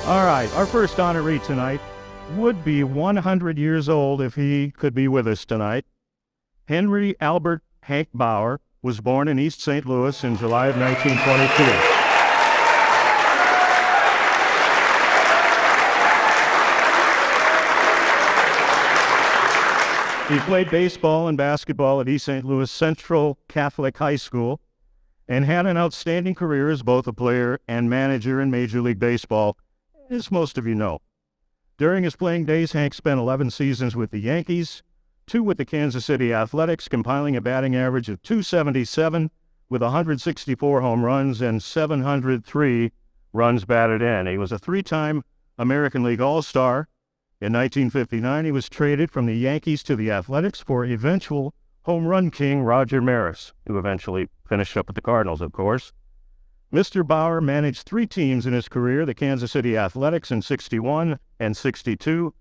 All right, our first honoree tonight would be 100 years old if he could be with us tonight. Henry Albert Hank Bauer was born in East St. Louis in July of 1922. He played baseball and basketball at East St. Louis Central Catholic High School and had an outstanding career as both a player and manager in Major League Baseball, as most of you know. During his playing days, Hank spent 11 seasons with the Yankees, 2 with the Kansas City Athletics, compiling a batting average of .277 with 164 home runs and 703 runs batted in. He was a 3-time American League All-Star. In 1959, he was traded from the Yankees to the Athletics for eventual home run king Roger Maris, who eventually finished up with the Cardinals, of course. Mr. Bauer managed 3 teams in his career: the Kansas City Athletics in 61 and 62,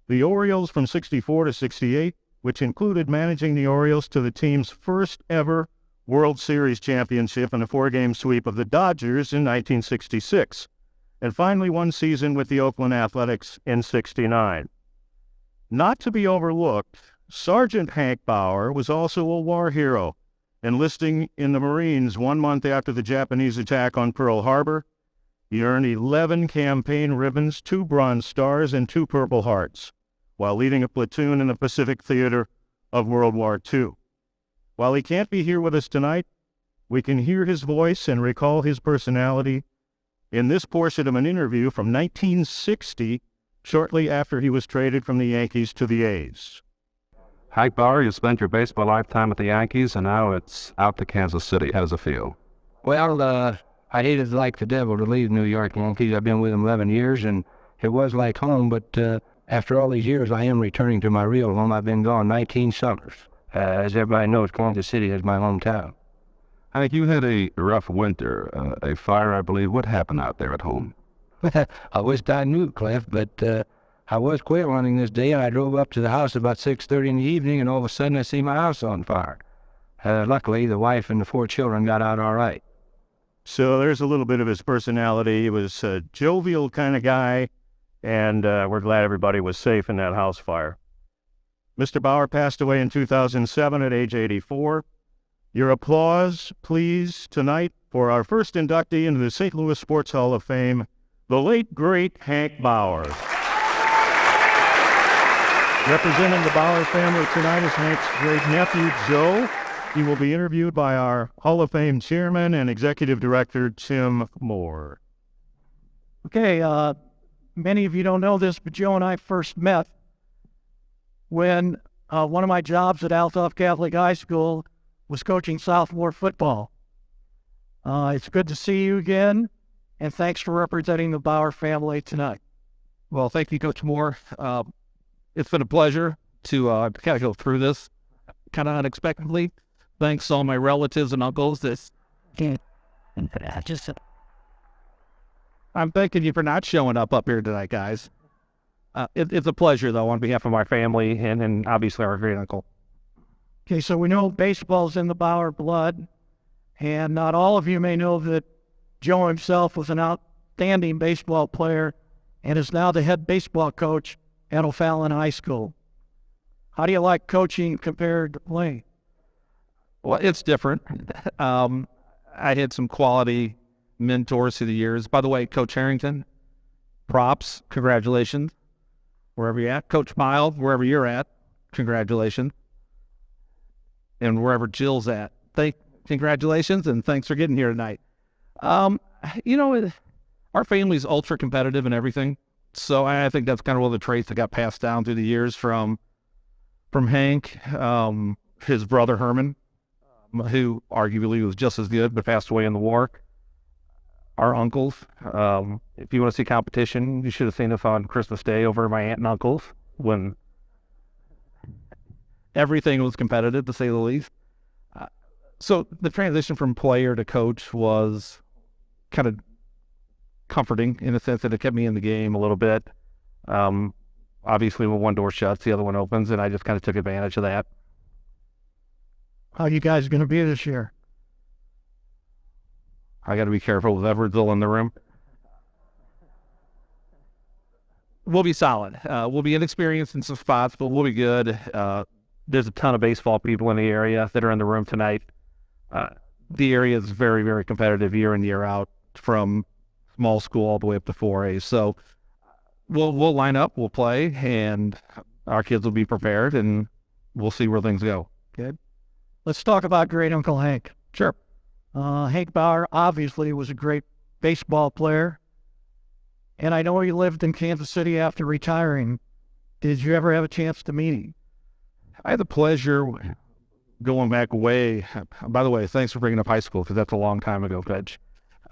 the Orioles from 64 to 68, which included managing the Orioles to the team's first ever World Series championship and a 4-game sweep of the Dodgers in 1966, and finally 1 season with the Oakland Athletics in 69. Not to be overlooked, Sergeant Hank Bauer was also a war hero, enlisting in the Marines 1 month after the Japanese attack on Pearl Harbor. He earned 11 campaign ribbons, 2 Bronze Stars, and 2 Purple Hearts, while leading a platoon in the Pacific Theater of World War II. While he can't be here with us tonight, we can hear his voice and recall his personality in this portion of an interview from 1960, shortly after he was traded from the Yankees to the A's. Hank Bauer, you spent your baseball lifetime at the Yankees, and now it's out to Kansas City. How does it feel? Well, I hated like the devil to leave New York Yankees. I've been with them 11 years, and it was like home, but after all these years, I am returning to my real home. I've been gone 19 summers. As everybody knows, Kansas City is my hometown. Hank, you had a rough winter, a fire, I believe. What happened out there at home? I wished I knew, Cliff, but I was quit running this day, and I drove up to the house about 6:30 in the evening, and all of a sudden I see my house on fire. Luckily, the wife and the 4 children got out all right. So there's a little bit of his personality. He was a jovial kind of guy, and we're glad everybody was safe in that house fire. Mr. Bauer passed away in 2007 at age 84. Your applause, please, tonight for our first inductee into the St. Louis Sports Hall of Fame, the late, great Hank Bauer. Representing the Bauer family tonight is Hank's great nephew, Joe. He will be interviewed by our Hall of Fame chairman and executive director, Tim Moore. Okay, many of you don't know this, but Joe and I first met when one of my jobs at Althoff Catholic High School was coaching sophomore football. It's good to see you again, and thanks for representing the Bauer family tonight. Well, thank you, Coach Moore. It's been a pleasure to kind of go through this kind of unexpectedly. Thanks to all my relatives and uncles. I'm thanking you for not showing up here tonight, guys. It's a pleasure, though, on behalf of my family and obviously our great uncle. Okay, so we know baseball's in the Bauer blood, and not all of you may know that Joe himself was an outstanding baseball player and is now the head baseball coach at O'Fallon High School. How do you like coaching compared to playing? Well, it's different. I had some quality mentors through the years. By the way, Coach Harrington, props, congratulations, wherever you're at. Coach Miles, wherever you're at, congratulations. And wherever Jill's at, congratulations, and thanks for getting here tonight. Our family's ultra competitive and everything. So I think that's kind of one of the traits that got passed down through the years from Hank, his brother Herman, who arguably was just as good but passed away in the war. Our uncles. If you want to see competition, you should have seen us on Christmas Day over at my aunt and uncles when everything was competitive, to say the least. So the transition from player to coach was kind of comforting in the sense that it kept me in the game a little bit. Obviously, when one door shuts, the other one opens, and I just kind of took advantage of that. How you guys going to be this year? I got to be careful with Everettsville in the room. We'll be solid. We'll be inexperienced in some spots, but we'll be good. There's a ton of baseball people in the area that are in the room tonight. The area is very, very competitive year in, year out, from small school all the way up to 4A. So we'll line up, we'll play, and our kids will be prepared, and we'll see where things go. Good. Let's talk about great Uncle Hank. Sure. Hank Bauer obviously was a great baseball player, and I know he lived in Kansas City after retiring. Did you ever have a chance to meet him? I had the pleasure going back way. By the way, thanks for bringing up high school, because that's a long time ago, Fetch.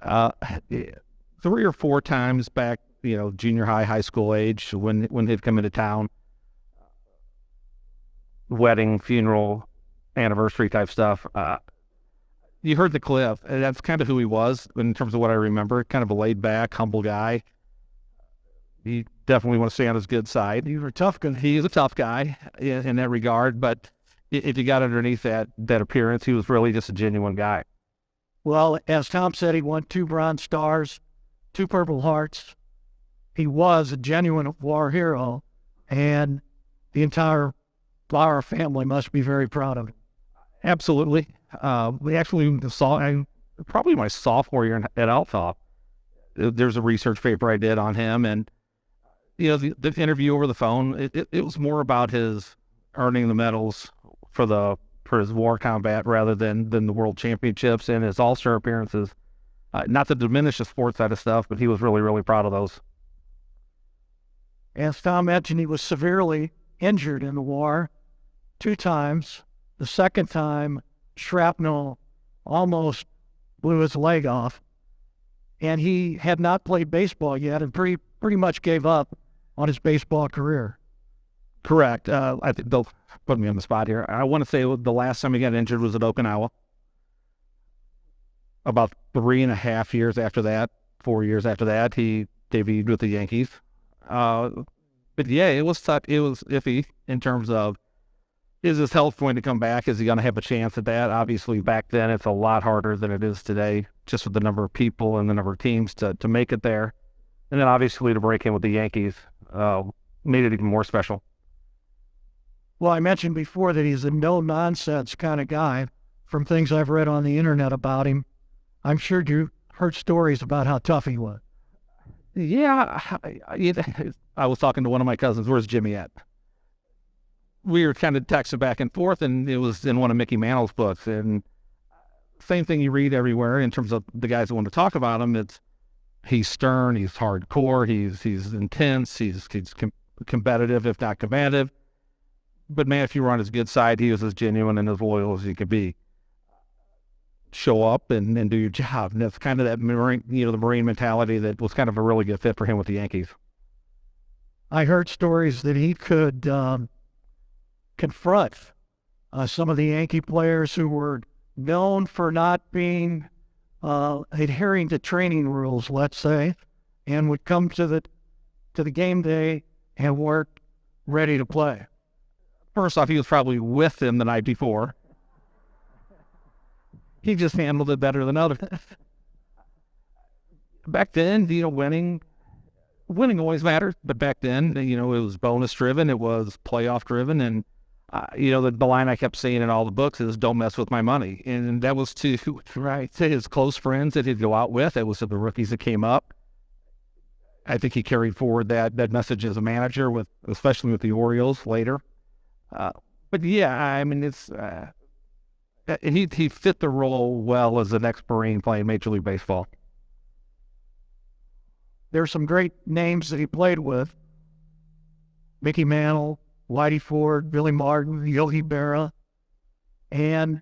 3 or 4 times back, junior high, high school age, when he'd come into town. Wedding, funeral, anniversary type stuff. You heard the clip, and that's kind of who he was in terms of what I remember. Kind of a laid back, humble guy. You definitely want to stay on his good side. You were a tough guy. He's a tough guy in that regard, but if you got underneath that appearance, he was really just a genuine guy. Well, as Tom said, he won 2 Bronze Stars, 2 Purple Hearts. He was a genuine war hero, and the entire Bauer family must be very proud of him. Absolutely. We actually saw, probably my sophomore year at Althoff, there's a research paper I did on him, and the interview over the phone, it was more about his earning the medals for his war combat rather than the World Championships and his All-Star appearances. Not to diminish the sports side of stuff, but he was really, really proud of those. As Tom mentioned, he was severely injured in the war 2 times. The second time, shrapnel almost blew his leg off, and he had not played baseball yet and pretty much gave up on his baseball career. Correct. I think they'll put me on the spot here. I want to say the last time he got injured was at Okinawa. About 3.5 years after that, 4 years after that, he debuted with the Yankees. But yeah, it was tough. It was iffy in terms of, is his health going to come back? Is he going to have a chance at that? Obviously, back then, it's a lot harder than it is today, just with the number of people and the number of teams to make it there. And then obviously to break in with the Yankees made it even more special. Well, I mentioned before that he's a no-nonsense kind of guy. From things I've read on the internet about him, I'm sure you heard stories about how tough he was. Yeah, I was talking to one of my cousins. Where's Jimmy at? We were kind of texting back and forth, and it was in one of Mickey Mantle's books. And same thing you read everywhere in terms of the guys that want to talk about him. He's stern, he's hardcore, he's intense, he's competitive, if not combative. But man, if you were on his good side, he was as genuine and as loyal as he could be. Show up and do your job. And that's kind of that Marine, the Marine mentality that was kind of a really good fit for him with the Yankees. I heard stories that he could confront some of the Yankee players who were known for not being adhering to training rules, let's say, and would come to the game day and weren't ready to play. First off, he was probably with them the night before. He just handled it better than others. Back then, winning always mattered, but back then, it was bonus driven, it was playoff driven, and the line I kept saying in all the books is, "Don't mess with my money," and that was to his close friends that he'd go out with. It was to the rookies that came up. I think he carried forward that message as a manager, especially with the Orioles later. But yeah, I mean, it's. And he fit the role well as an ex-Marine playing Major League Baseball. There's some great names that he played with. Mickey Mantle, Whitey Ford, Billy Martin, Yogi Berra. And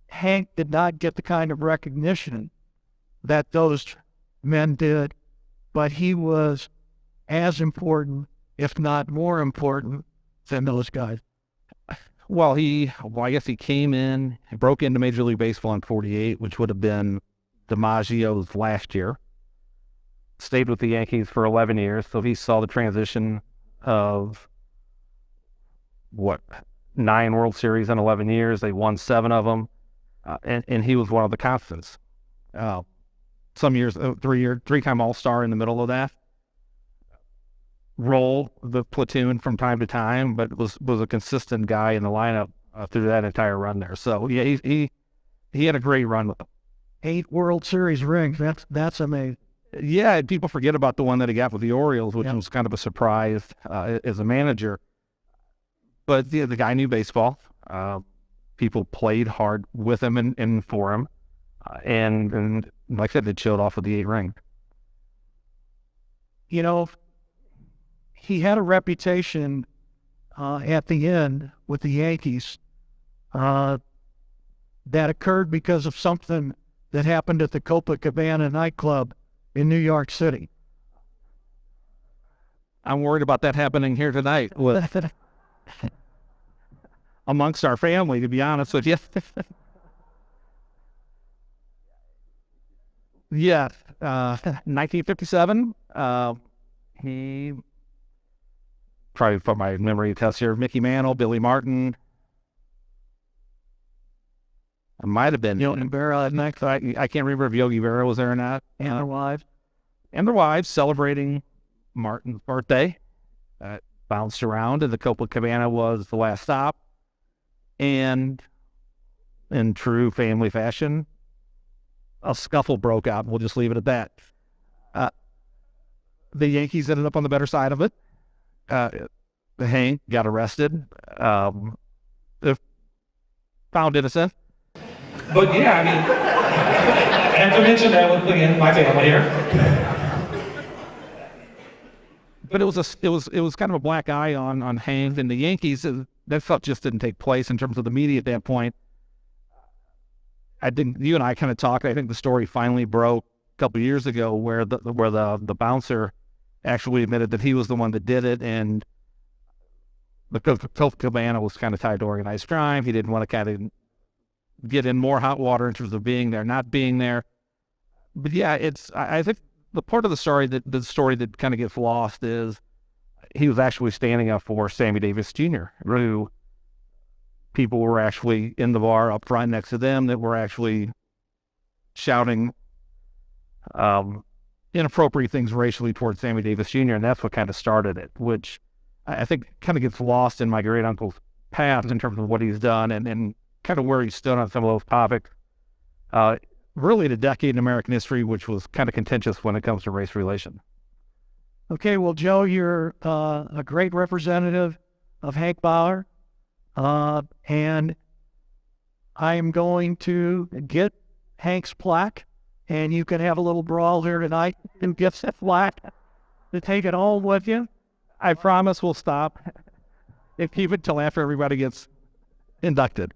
Hank did not get the kind of recognition that those men did, but he was as important, if not more important, than those guys. Well, I guess he came in, broke into Major League Baseball in 48, which would have been DiMaggio's last year. Stayed with the Yankees for 11 years, so he saw the transition of, 9 World Series in 11 years. They won 7 of them, and he was one of the constants. Some years, 3-time All-Star in the middle of that. roll the platoon from time to time, but was a consistent guy in the lineup through that entire run there. So yeah, he had a great run with them. 8 World Series rings. That's amazing. Yeah, people forget about the one that he got with the Orioles, which was kind of a surprise as a manager. But the guy knew baseball. People played hard with him and for him. And like I said, they showed off with the 8 ring. You know, he had a reputation at the end with the Yankees that occurred because of something that happened at the Copacabana nightclub in New York City. I'm worried about that happening here tonight amongst our family, to be honest with you. Yeah, 1957. He probably put my memory test here. Mickey Mantle, Billy Martin. It might have been Yogi Berra next. I can't remember if Yogi Berra was there or not. And their wives. And their wives celebrating Martin's birthday. Bounced around, and the Copacabana was the last stop. And in true family fashion, a scuffle broke out, and we'll just leave it at that. The Yankees ended up on the better side of it. Hank got arrested, found innocent. But yeah, I mean, I have to mention that once again, my family here. But it was kind of a black eye on Hank and the Yankees. That stuff just didn't take place in terms of the media at that point. I think you and I kind of talked. I think the story finally broke a couple of years ago, where the bouncer actually admitted that he was the one that did it, and the Copacabana was kind of tied to organized crime. He didn't want to kind of get in more hot water in terms of being there, not being there. But yeah, I think the part of the story that kind of gets lost is he was actually standing up for Sammy Davis Jr., who people were actually in the bar up front next to them that were actually shouting inappropriate things racially towards Sammy Davis Jr., and that's what kind of started it, which I think kind of gets lost in my great uncle's past in terms of what he's done and kind of where he stood on some of those topics. Really, a decade in American history, which was kind of contentious when it comes to race relations. Okay, well, Joe, you're a great representative of Hank Bauer, and I'm going to get Hank's plaque, and you can have a little brawl here tonight and get that plaque to take it home with you. I promise we'll stop and keep it till after everybody gets inducted.